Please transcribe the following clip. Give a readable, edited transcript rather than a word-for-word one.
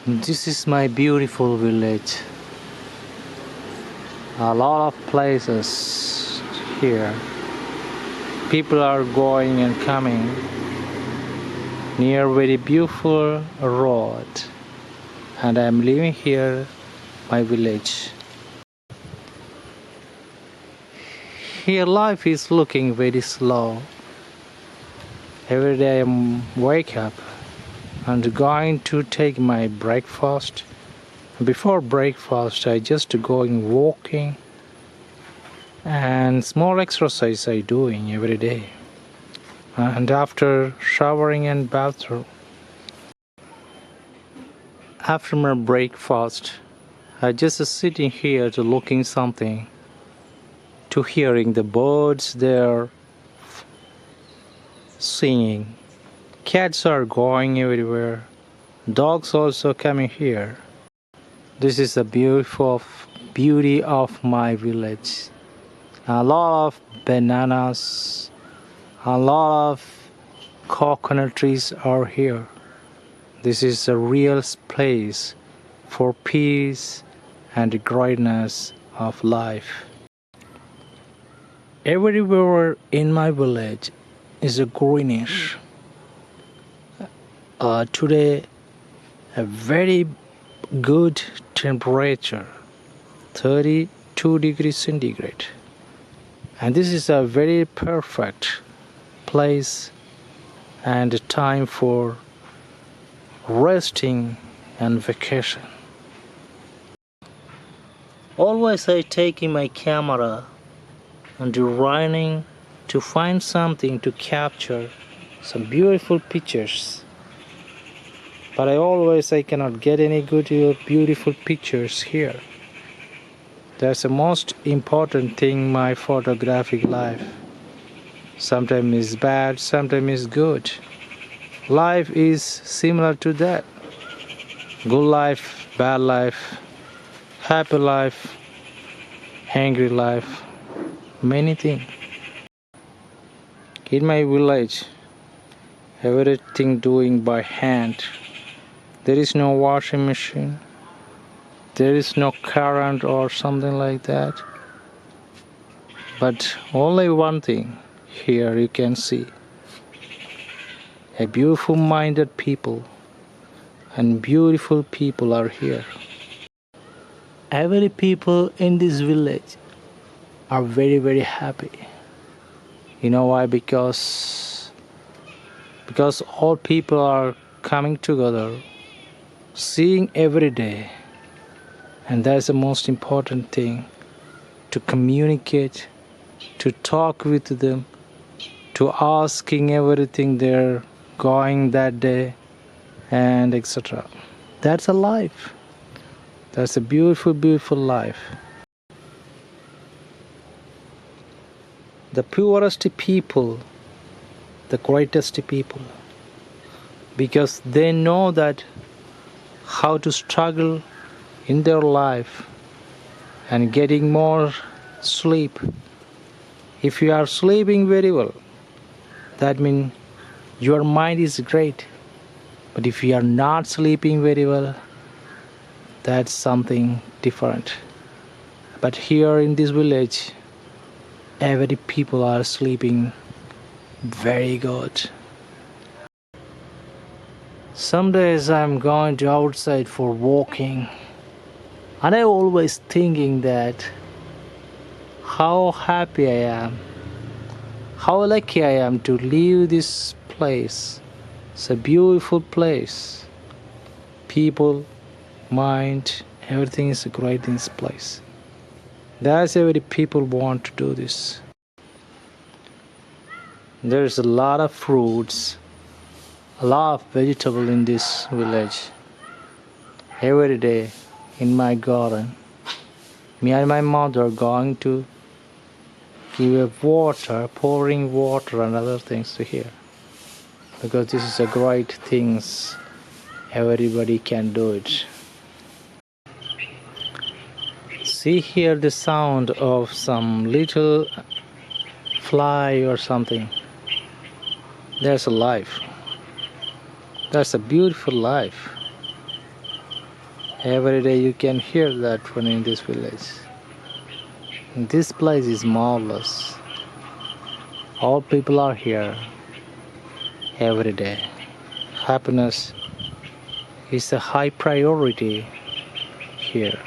This is my beautiful village. A lot of places here. People are going and coming near very beautiful road. And I'm living here, my village. Here life is looking very slow. Every day I wake up and going to take my breakfast. Before breakfast I just going walking and small exercise I doing every day. And after showering and bathroom, after my breakfast, I just sitting here to looking something, to hearing the birds there singing. Cats are going everywhere. Dogs also coming here. This is the beauty of my village. A lot of bananas, a lot of coconut trees are here. This is a real place for peace and greatness of life. Everywhere in my village is a greenish. Today a very good temperature, 32 degrees centigrade, and this is a very perfect place and time for resting and vacation. Always I taking my camera and running to find something to capture some beautiful pictures. But I cannot get any good beautiful pictures here. That's the most important thing my photographic life. Sometimes it's bad, sometimes it's good. Life is similar to that. Good life, bad life, happy life, angry life, many things. In my village, everything doing by hand. There is no washing machine. There is no current or something like that. But only one thing here you can see. A beautiful minded people and beautiful people are here. Every people in this village are very happy. You know why? Because all people are coming together, seeing every day, and that's the most important thing, to communicate, to talk with them, to asking everything they're going that day, and etc. That's a life. That's a beautiful life. The purest people, the greatest people, because they know that how to struggle in their life and getting more sleep. If you are sleeping very well, that means your mind is great. But if you are not sleeping very well, that's something different. But here in this village, every people are sleeping very good. Some days I'm going to outside for walking, and I always thinking that how happy I am, how lucky I am to leave this place. It's a beautiful place. People, mind, everything is great in this place. That's every people want to do this. There's a lot of fruits, a lot of vegetable in this village. Every day in my garden, me and my mother are going to give water, pouring water and other things to here, because this is a great things. Everybody can do it. See here the sound of some little fly or something. There's a life. That's a beautiful life. Every day you can hear that one in this village. This place is marvelous. All people are here every day. Happiness is a high priority here.